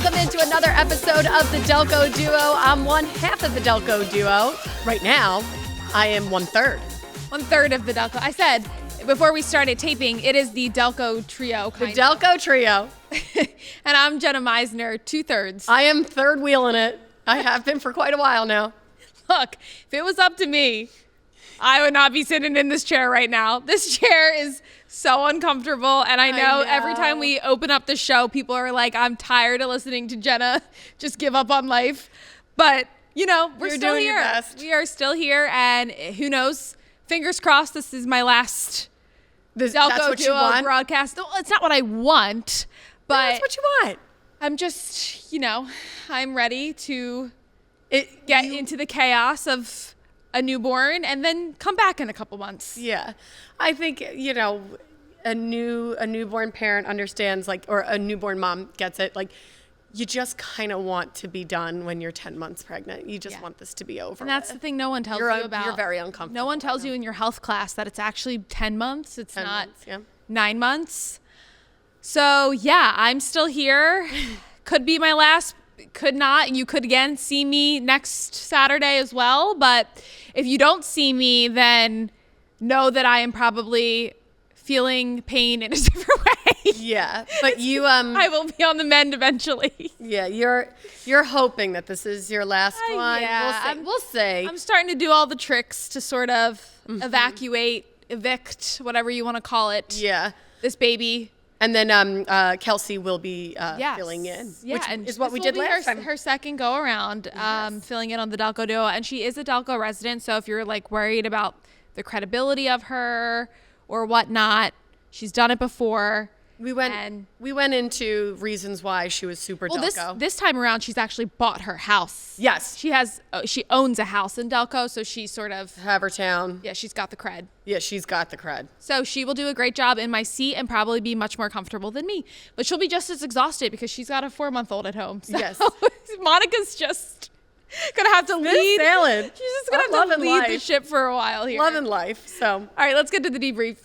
Welcome into another episode of the Delco Duo. I'm one half of the Delco Duo. Right now, I am 1/3. 1/3 of the Delco. I said before we started taping, it is the Delco Trio. The Delco Trio. And I'm Jenna Meisner, 2/3. I am third wheeling it. I have been for quite a while now. Look, if it was up to me, I would not be sitting in this chair right now. This chair is so uncomfortable, and I know every time we open up the show, people are like, I'm tired of listening to Jenna just give up on life. But, you know, we're still doing here. your best. We are still here, and who knows? Fingers crossed this is my last Delco Duo broadcast. No, it's not what I want, but that's what you want. I'm just, I'm ready to get into the chaos of a newborn and then come back in a couple months. Yeah. I think, a newborn parent understands, or a newborn mom gets it. Like, you just kind of want to be done when you're 10 months pregnant. You just want this to be over. And that's the thing no one tells you about. You're very uncomfortable. No one tells you in your health class that it's actually 10 months. It's 10 not months, 9 months. So, yeah, I'm still here. Could be my last, could not. You could again see me next Saturday as well. But if you don't see me, then know that I am probably feeling pain in a different way. Yeah, but you I will be on the mend eventually. Yeah, you're hoping that this is your last one. Yeah, we'll see. I'm starting to do all the tricks to sort of evict, whatever you want to call it. Yeah, this baby. And then Kelsey will be filling in, which is what we did last time. Her second go around, filling in on the Delco Duo, and she is a Delco resident. So if you're like worried about the credibility of her or whatnot, she's done it before. We went into reasons why she was super Delco. Well, this time around, she's actually bought her house. Yes, she owns a house in Delco, so she sort of Havertown. Yeah, she's got the cred. Yeah, she's got the cred. So she will do a great job in my seat and probably be much more comfortable than me. But she'll be just as exhausted because she's got a 4-month-old at home. So yes, Monica's just gonna have to lead. Sailing. She's just gonna have to lead the ship for a while here. Loving life. So all right, let's get to the debrief.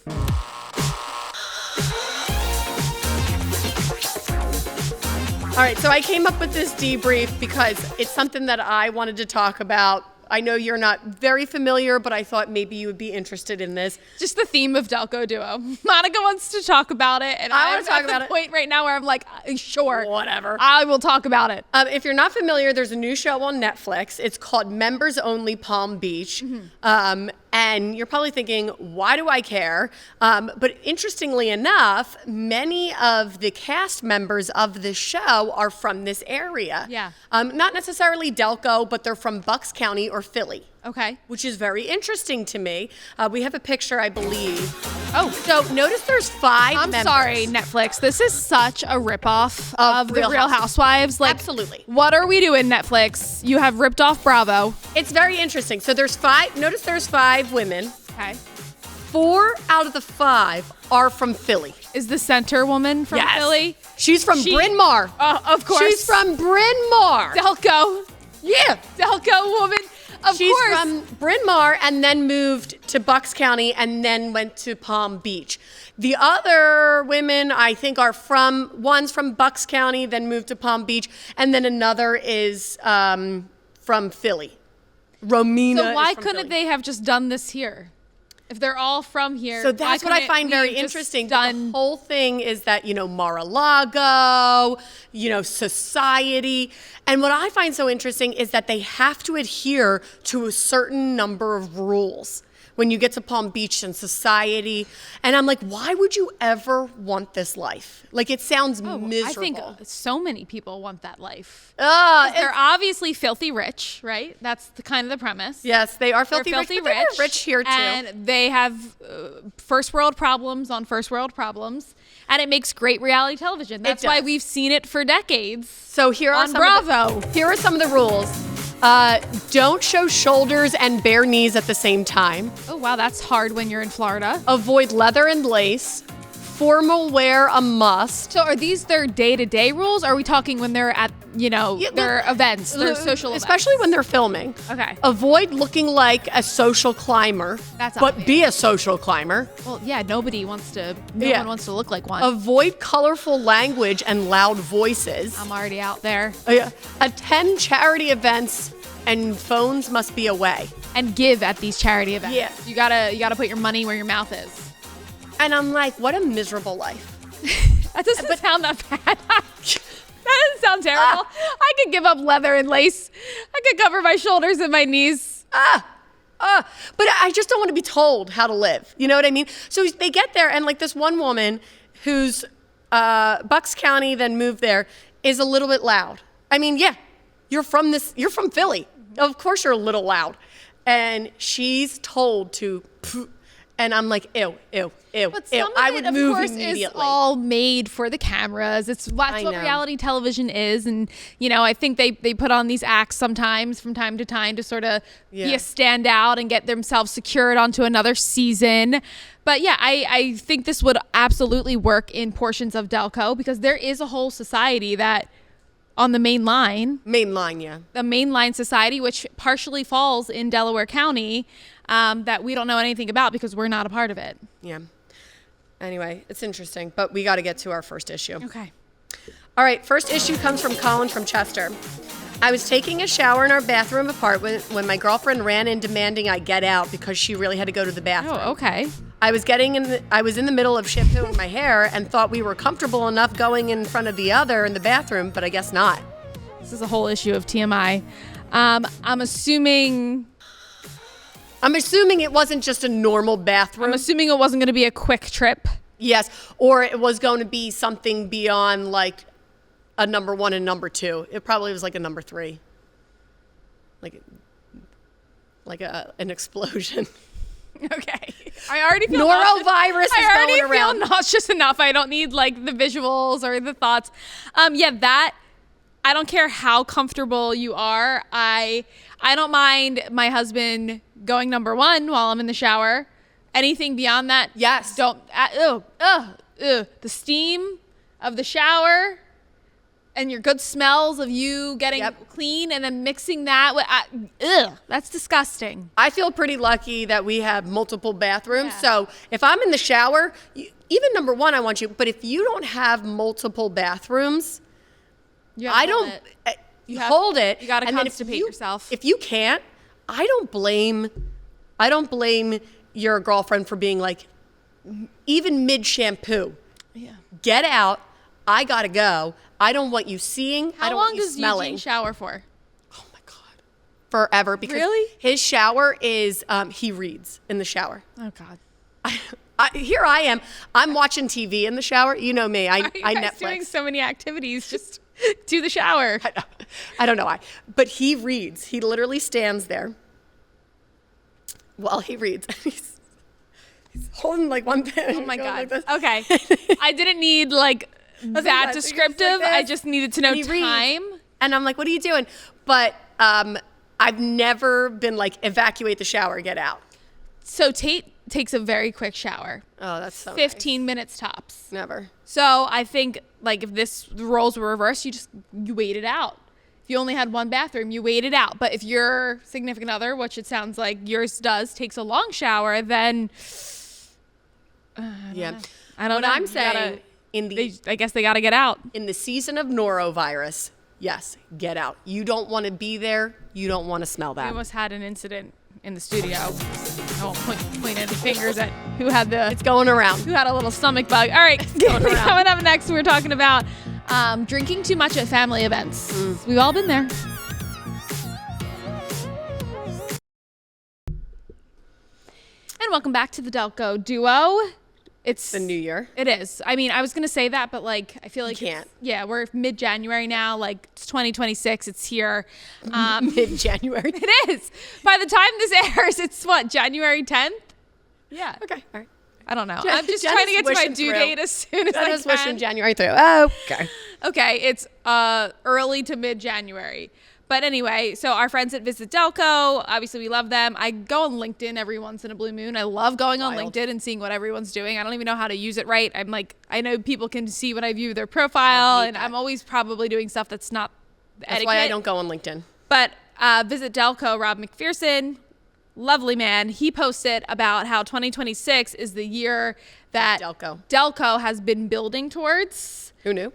All right, so I came up with this debrief because it's something that I wanted to talk about. I know you're not very familiar, but I thought maybe you would be interested in this. Just the theme of Delco Duo. Monica wants to talk about it, and I want to talk about it. At the point right now where I'm like, sure, whatever. I will talk about it. If you're not familiar, there's a new show on Netflix. It's called Members Only Palm Beach. And you're probably thinking, why do I care? But interestingly enough, many of the cast members of the show are from this area. Yeah. Not necessarily Delco, but they're from Bucks County or Philly. Okay. Which is very interesting to me. We have a picture, I believe. Oh, so notice there's 5 I'm members. sorry, Netflix. This is such a ripoff of the Real Housewives. Like, absolutely. What are we doing, Netflix? You have ripped off Bravo. It's very interesting. So there's 5. Notice there's 5 women. Okay. 4 out of the 5 are from Philly. Is the center woman from Philly? She's from Bryn Mawr. Of course. She's from Bryn Mawr. Delco. Yeah. Delco woman. She's from Bryn Mawr and then moved to Bucks County and then went to Palm Beach. The other women, I think, one's from Bucks County, then moved to Palm Beach, and then another is from Philly. Romina. So why couldn't they have just done this here? If they're all from here. So that's what I find very interesting. The whole thing is that, Mar-a-Lago, society. And what I find so interesting is that they have to adhere to a certain number of rules when you get to Palm Beach and society. And I'm like, why would you ever want this life? Like, it sounds miserable. I think so many people want that life. They're obviously filthy rich, right? That's kind of the premise. Yes, they are filthy rich. They're rich here, too. And they have first world problems on first world problems. And it makes great reality television. That's why we've seen it for decades. So here are here are some of the rules. Don't show shoulders and bare knees at the same time. Oh, wow, that's hard when you're in Florida. Avoid leather and lace. formal wear a must. So are these their day-to-day rules? Or are we talking when they're at, their events, their social events? Especially when they're filming. Okay. Avoid looking like a social climber. That's but obvious. Be a social climber. Well, yeah, no one wants to look like one. Avoid colorful language and loud voices. I'm already out there. Attend charity events and phones must be away. And give at these charity events. Yeah. You gotta put your money where your mouth is. And I'm like, what a miserable life. That doesn't sound that bad. That doesn't sound terrible. I could give up leather and lace. I could cover my shoulders and my knees. But I just don't want to be told how to live. You know what I mean? So they get there, and like this one woman who's Bucks County, then moved there, is a little bit loud. I mean, yeah, you're from Philly. Of course you're a little loud. And she's told to, and I'm like, ew. But some I of would it, of move course, immediately. is all made for the cameras. That's what reality television is. And, I think they put on these acts sometimes from time to time to sort of be a standout and get themselves secured onto another season. But yeah, I think this would absolutely work in portions of Delco because there is a whole society that on the main line. Yeah. The mainline society, which partially falls in Delaware County, that we don't know anything about because we're not a part of it. Yeah. Anyway, it's interesting, but we got to get to our first issue. Okay. All right, first issue comes from Colin from Chester. I was taking a shower in our bathroom apartment when my girlfriend ran in demanding I get out because she really had to go to the bathroom. Oh, okay. I was in the middle of shampooing my hair and thought we were comfortable enough going in front of the other in the bathroom, but I guess not. This is a whole issue of TMI. I'm assuming it wasn't just a normal bathroom. I'm assuming it wasn't going to be a quick trip. Yes, or it was going to be something beyond like a number 1 and number 2. It probably was like a number 3. Like an explosion. Okay. I already feel norovirus is going around. I already feel nauseous enough. I don't need like the visuals or the thoughts. That I don't care how comfortable you are. I don't mind my husband going number 1 while I'm in the shower. Anything beyond that, yes. Don't. The steam of the shower and your good smells of you getting clean and then mixing that with, that's disgusting. I feel pretty lucky that we have multiple bathrooms. Yeah. So if I'm in the shower, even number 1, I want you. But if you don't have multiple bathrooms, hold it. You got to constipate yourself. If you can't, I don't blame your girlfriend for being like, even mid shampoo. Yeah. Get out. I gotta go. I don't want you seeing. I don't want you smelling. How long does Eugene shower for? Oh my God. Forever. Because really? His shower is, he reads in the shower. Oh God. Here I am. I'm watching TV in the shower. You know me. I Netflix. Doing so many activities just to the shower. I don't know why. But he reads. He literally stands there while he reads. He's holding like one pen. Oh my God. Like okay. I didn't need like that descriptive. I just needed to know time. And I'm like, what are you doing? But I've never been like, evacuate the shower, get out. So Tate takes a very quick shower. Oh, that's so 15 minutes tops. Never. So I think like if the roles were reversed, you wait it out. If you only had one bathroom, you wait it out. But if your significant other, which it sounds like yours does, takes a long shower, then I don't know. What I'm saying, I guess they got to get out. In the season of norovirus, yes, get out. You don't want to be there. You don't want to smell that. We almost had an incident in the studio. I won't point any fingers at who had It's going around. Who had a little stomach bug. All right, coming up next, we're talking about drinking too much at family events. We've all been there. And welcome back to the Delco Duo. It's the new year. It is. I mean, I was going to say that, but like, I feel like you can't. Yeah, we're mid-January now. Like, it's 2026. It's here. Mid-January. It is. By the time this airs, it's what, January 10th? Yeah. Okay. All right. I don't know. I'm just trying to get to my due date as soon as I can. Wishing January through. Oh, okay. Okay, it's early to mid-January. But anyway, so our friends at Visit Delco, obviously we love them. I go on LinkedIn every once in a blue moon. I love going on LinkedIn and seeing what everyone's doing. I don't even know how to use it right. I'm like, I know people can see when I view their profile, and I'm always probably doing stuff that's not etiquette. That's why I don't go on LinkedIn. But Visit Delco, Rob McPherson, lovely man. He posted about how 2026 is the year that Delco has been building towards. Who knew?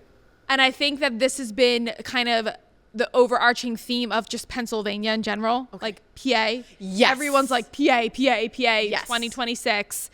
And I think that this has been kind of the overarching theme of just Pennsylvania in general, like PA. Yes. Everyone's like PA, yes. 2026.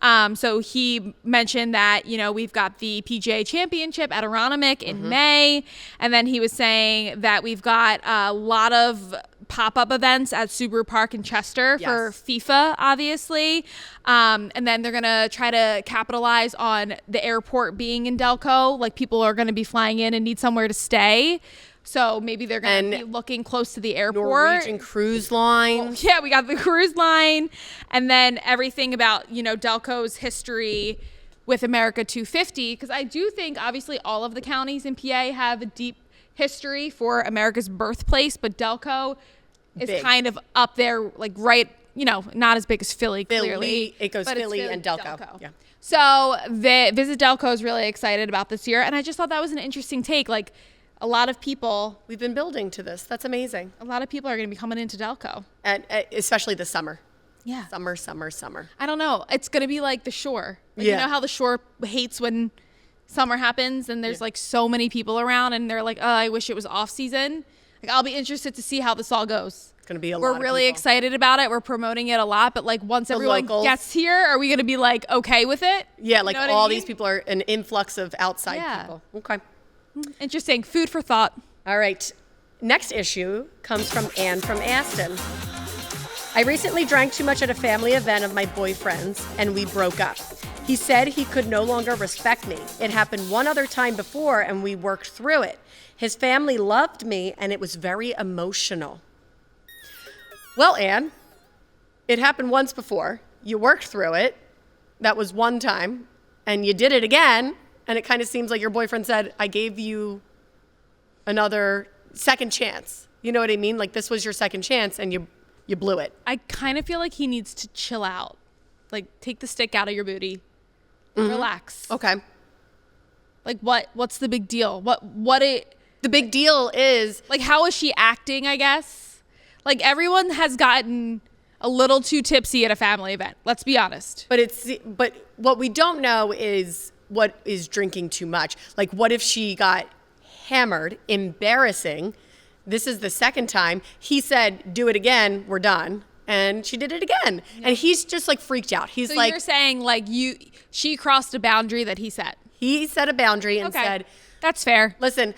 So he mentioned that, we've got the PGA Championship at Aronimink in May. And then he was saying that we've got a lot of pop-up events at Subaru Park in Chester for FIFA, obviously. And then they're going to try to capitalize on the airport being in Delco. Like, people are going to be flying in and need somewhere to stay. So maybe they're going to be looking close to the airport. Norwegian Cruise Line. Well, yeah, we got the cruise line. And then everything about, Delco's history with America 250. Because I do think, obviously, all of the counties in PA have a deep history for America's birthplace. But Delco is kind of up there, like right, not as big as Philly, clearly. It goes Philly and Delco. Yeah. So the Visit Delco is really excited about this year. And I just thought that was an interesting take. Like, a lot of people... We've been building to this. That's amazing. A lot of people are going to be coming into Delco. And especially this summer. Yeah. Summer. I don't know. It's going to be like the shore. Like, you know how the shore hates when summer happens and there's like so many people around and they're like, oh, I wish it was off season. Like, I'll be interested to see how this all goes. It's going to be a lot of We're really excited about it. We're promoting it a lot. But like, once everyone gets here, are we going to be like okay with it? Yeah, like all these people are an influx of outside people. Okay. Interesting. Food for thought. All right. Next issue comes from Anne from Aston. I recently drank too much at a family event of my boyfriend's and we broke up. He said he could no longer respect me. It happened one other time before and we worked through it. His family loved me and it was very emotional. Well, Anne, it happened once before. You worked through it. That was one time. And you did it again. And it kind of seems like your boyfriend said, I gave you another second chance. You know what I mean? Like, this was your second chance and you blew it. I kind of feel like he needs to chill out. Like, take the stick out of your booty. Relax. Okay. Like, what's the big deal? The big deal is... Like, how is she acting, I guess? Like, everyone has gotten a little too tipsy at a family event. Let's be honest. But what we don't know is... what is drinking too much? Like, what if she got hammered, embarrassing? This is the second time. He said, do it again, we're done. And she did it again. Yeah. And he's just like freaked out. He's so you're saying like she crossed a boundary that he set. He set a boundary and said, that's fair. Listen,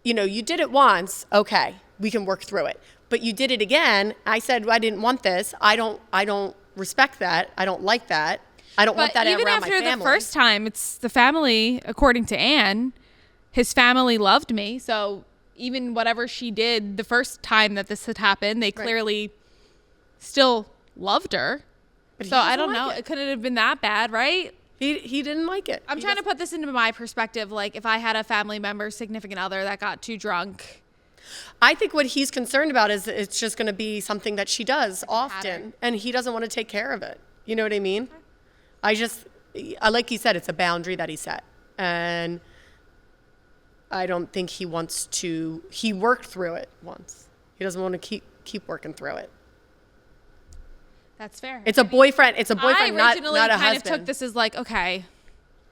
you did it once. Okay, we can work through it. But you did it again. I said, well, I didn't want this. I don't respect that. I don't like that. I don't want that around my family. Even after the first time, it's the family, according to Anne, his family loved me. So even whatever she did the first time that this had happened, they clearly still loved her. But so I don't know. It couldn't have been that bad, right? He didn't like it. I'm trying to put this into my perspective. Like, if I had a family member, significant other that got too drunk. I think what he's concerned about is it's just going to be something that she does often. And he doesn't want to take care of it. You know what I mean? Like you said, it's a boundary that he set. And I don't think he wants to, he worked through it once. He doesn't want to keep working through it. It's fair. It's a boyfriend, not a husband. I originally kind of took this as like, okay,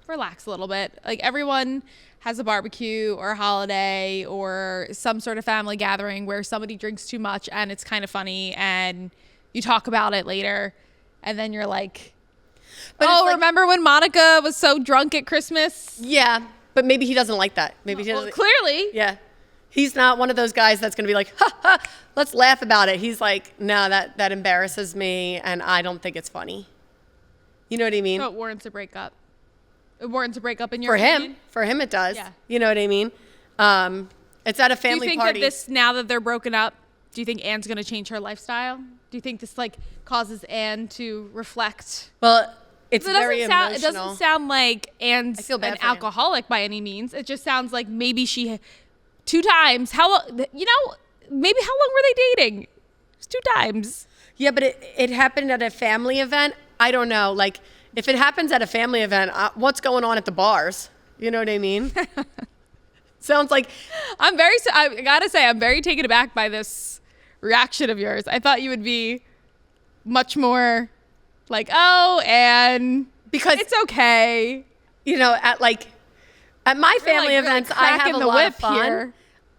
relax a little bit. Like, everyone has a barbecue or a holiday or some sort of family gathering where somebody drinks too much and it's kind of funny and you talk about it later and then you're like, remember when Monica was so drunk at Christmas? Yeah, but maybe he doesn't like that. Maybe he doesn't. Clearly. Yeah. He's not one of those guys that's going to be like, ha, ha, let's laugh about it. He's like, no, that embarrasses me, and I don't think it's funny. You know what I mean? So it warrants a breakup. It warrants a breakup in your opinion? For him it does. Yeah. You know what I mean? It's at a family party. Do you think that now that they're broken up, do you think Anne's going to change her lifestyle? Do you think this, like, causes Anne to reflect? Well, it's very emotional. It doesn't sound like Anne's I feel bad an for Anne. alcoholic by any means. It just sounds like maybe she 2 times. How long? Maybe how long were they dating? It was 2 times. Yeah, but it happened at a family event. I don't know. Like, if it happens at a family event, what's going on at the bars? You know what I mean? Sounds like I gotta say, I'm very taken aback by this reaction of yours. I thought you would be much more like, oh, and because it's okay. At my family events, I have a lot of fun. Here.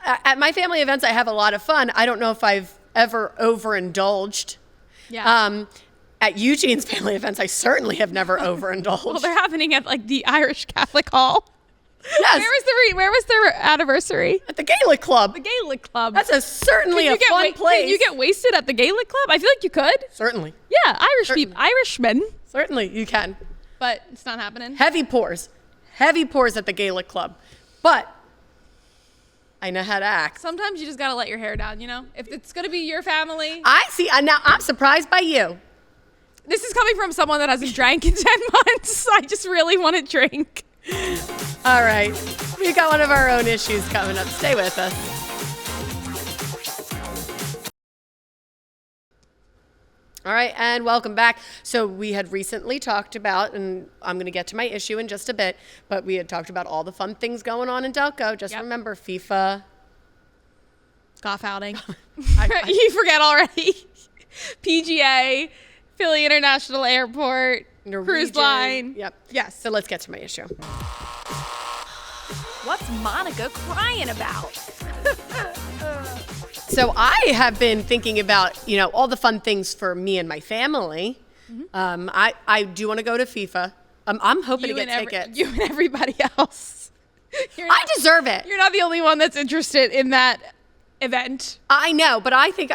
At my family events, I have a lot of fun. I don't know if I've ever overindulged. Yeah. At Eugene's family events, I certainly have never overindulged. Well, they're happening at like the Irish Catholic Hall. Yes. Where was their anniversary? At the Gaelic Club. The Gaelic Club. That's certainly a fun place. Can you get wasted at the Gaelic Club? I feel like you could. Certainly. Yeah, Irishmen. Certainly, you can. But it's not happening. Heavy pours at the Gaelic Club. But I know how to act. Sometimes you just gotta let your hair down, If it's gonna be your family. I see. Now I'm surprised by you. This is coming from someone that hasn't drank in 10 months. I just really want to drink. All right. We got one of our own issues coming up. Stay with us. All right, and welcome back. So we had recently talked about, and I'm going to get to my issue in just a bit, but we had talked about all the fun things going on in Delco. Just remember FIFA. Golf outing. You forget already. PGA. Philly International Airport, Norwegian. Cruise line. Yep. Yes. So let's get to my issue. What's Monica crying about? So I have been thinking about, all the fun things for me and my family. Mm-hmm. I do want to go to FIFA. I'm hoping to get tickets. You and everybody else. I deserve it. You're not the only one that's interested in that event. I know, but I think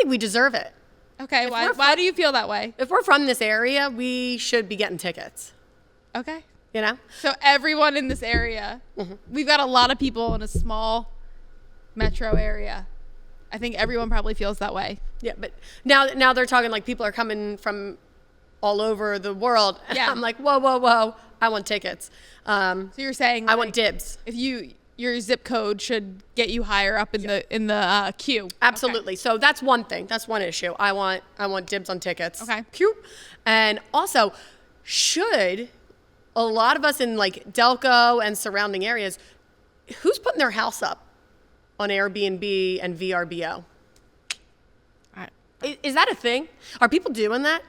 we deserve it. Okay, why do you feel that way? If we're from this area, we should be getting tickets. Okay. So everyone in this area, we've got a lot of people in a small metro area. I think everyone probably feels that way. Yeah, but now they're talking like people are coming from all over the world. Yeah. I'm like, whoa, I want tickets. So you're saying I want dibs. If your zip code should get you higher up in the queue. Absolutely. Okay. So that's one thing. That's one issue. I want dibs on tickets. Okay. Queue. And also, should a lot of us in like Delco and surrounding areas, who's putting their house up on Airbnb and VRBO? Is that a thing? Are people doing that?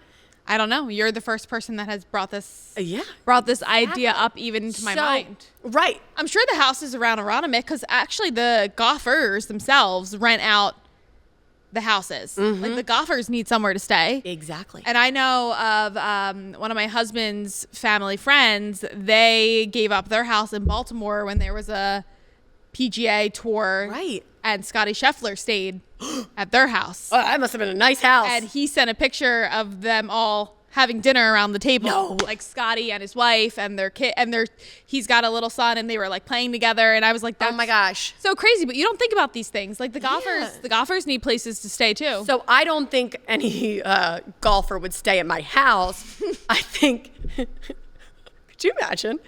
I don't know. You're the first person that has brought this Exactly. idea up even to my mind. Right. I'm sure the houses around Aronimink, because actually the golfers themselves rent out the houses. Mm-hmm. Like the golfers need somewhere to stay. Exactly. And I know of one of my husband's family friends. They gave up their house in Baltimore when there was a PGA tour. Right. And Scotty Scheffler stayed at their house. Oh, that must have been a nice house. And he sent a picture of them all having dinner around the table. No. Like Scotty and his wife and their kid, and he's got a little son, and they were like playing together. And I was like, that's oh my gosh, so crazy. But you don't think about these things. Like the golfers need places to stay too. So I don't think any golfer would stay at my house. I think, could you imagine?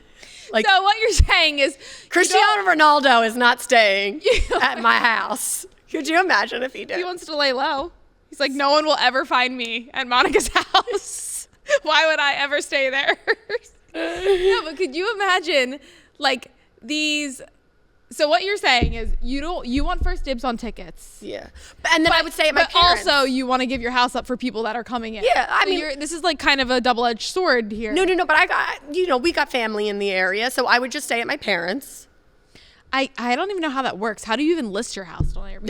Like, so what you're saying is Cristiano Ronaldo is not staying at my house. Could you imagine if he did? He wants to lay low. He's like, no one will ever find me at Monica's house. Why would I ever stay there? No, but could you imagine like these? So what you're saying is you want first dibs on tickets. Yeah. And then I would stay at my parents. But also you want to give your house up for people that are coming in. Yeah, I mean, this is like kind of a double-edged sword here. No, but I got, we got family in the area, so I would just stay at my parents. I don't even know how that works. How do you even list your house on Airbnb?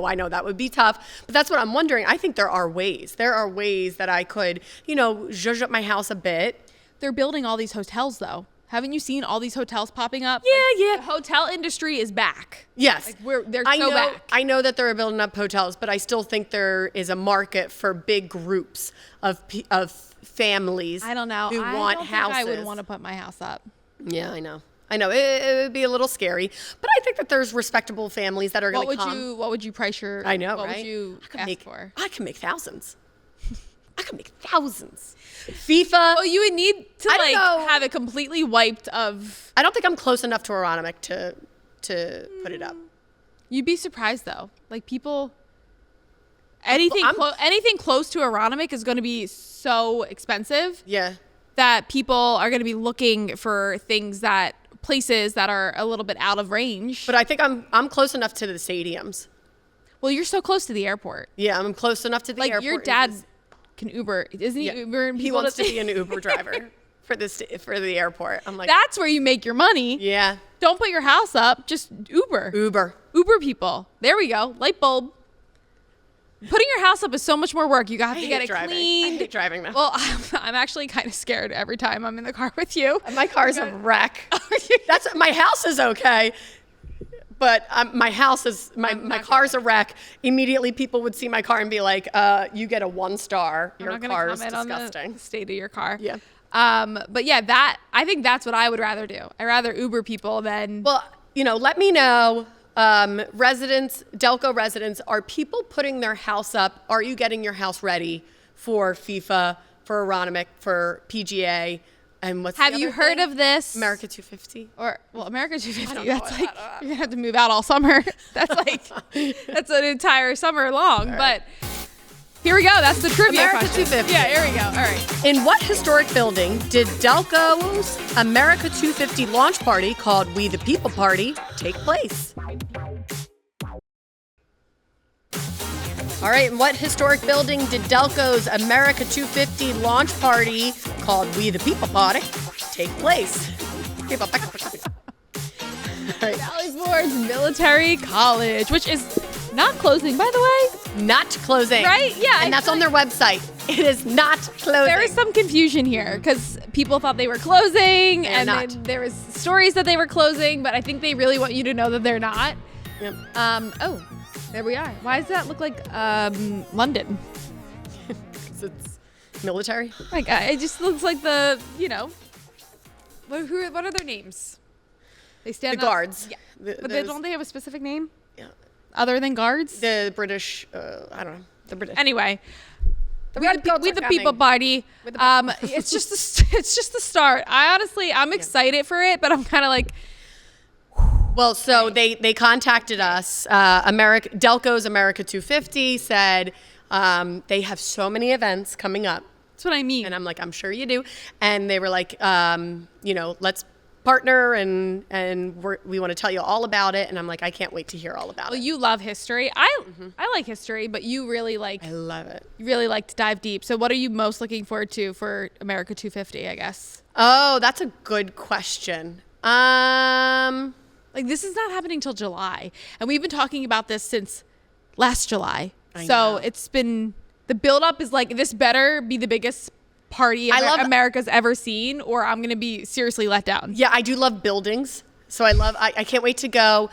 I know that would be tough, but that's what I'm wondering. I think there are ways. There are ways that I could, zhuzh up my house a bit. They're building all these hotels though. Haven't you seen all these hotels popping up? Yeah. The hotel industry is back. Yes. They're so back. I know that they're building up hotels, but I still think there is a market for big groups of families. I don't know. Who want houses. I would want to put my house up. Yeah, I know. It would be a little scary, but I think that there's respectable families that are going to come. What would you price your? I know, what right? What would you ask for? I can make thousands. I could make thousands. FIFA. Well, you would need to I don't know. have it completely wiped of. I don't think I'm close enough to Aronimic to put it up. You'd be surprised though. Like people, anything close to Aronimic is going to be so expensive. Yeah. That people are going to be looking for places that are a little bit out of range. But I think I'm close enough to the stadiums. Well, you're so close to the airport. Yeah, I'm close enough to the airport. Like your dad can Uber, isn't he? Uber. He wants to be an Uber driver for the airport. I'm like, that's where you make your money. Yeah. Don't put your house up. Just Uber. Uber people. There we go. Light bulb. Putting your house up is so much more work. You have to get it cleaned. I hate driving now. Well, I'm actually kind of scared every time I'm in the car with you. My car's a wreck. My house is okay, but my car's a wreck. Immediately, people would see my car and be like, "You get a 1 star. Your car is disgusting." On the state of your car. Yeah. But yeah, I think that's what I would rather do. I rather Uber people than. Well, let me know. Delco residents, are people putting their house up? Are you getting your house ready for FIFA, for Aronimic, for PGA? And what's Have you heard of this? America 250? America 250. That's like, you're going to have to move out all summer. That's an entire summer long. Right. But here we go. That's the trivia America question. 250. Yeah, here we go. All right. In what historic building did Delco's America 250 launch party, called We the People Party, take place? All right, in what historic building did Delco's America 250 launch party, called We the People Party, take place? Right. Valley Forge Military College, which is not closing, by the way. Not closing. Right? Yeah. And that's on their website. It is not closing. There is some confusion here because people thought they were closing, and then there was stories that they were closing, but I think they really want you to know that they're not. Yep. Oh, there we are. Why does that look like London? Because it's military. Like it just looks like the, what are their names? They stand the guards. Yeah. But don't they have a specific name? Yeah. Other than guards? The British, I don't know. The British. Anyway. We the people party. It's just the start. I'm excited for it, but I'm kind of like. Well, so they contacted us. Delco's America 250 said they have so many events coming up. That's what I mean. And I'm like, I'm sure you do. And they were like, let's partner and we want to tell you all about it. And I'm like, I can't wait to hear all about it. Well, you love history. I like history, but you really like. I love it. You really like to dive deep. So what are you most looking forward to for America 250, I guess? Oh, that's a good question. Like this is not happening till July. And we've been talking about this since last July. I so know. It's been, the buildup is like, this better be the biggest party America's ever seen, or I'm going to be seriously let down. Yeah, I do love buildings. So I can't wait to go.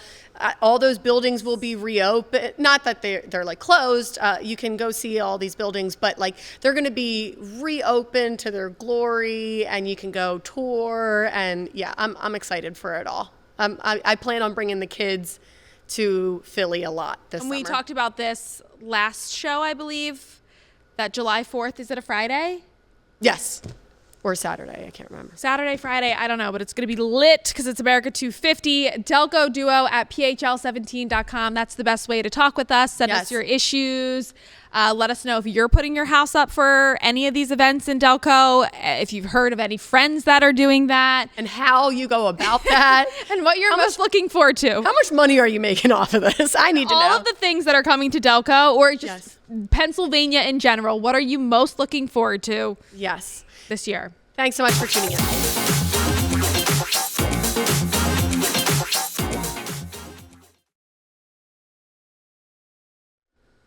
All those buildings will be reopened. Not that they're like closed. You can go see all these buildings, but like they're going to be reopened to their glory, and you can go tour. And yeah, I'm excited for it all. I plan on bringing the kids to Philly a lot this summer. We talked about this last show, I believe, that July 4th, is it a Friday? Yes. Or Saturday, I can't remember. Saturday, Friday, I don't know, but it's going to be lit because it's America 250. Delco Duo at phl17.com. That's the best way to talk with us. Send us your issues. Let us know if you're putting your house up for any of these events in Delco, if you've heard of any friends that are doing that. And how you go about that. And what you're most looking forward to. How much money are you making off of this? I need to know. All of the things that are coming to Delco, or just Pennsylvania in general. What are you most looking forward to? Yes. This year. Thanks so much for tuning in.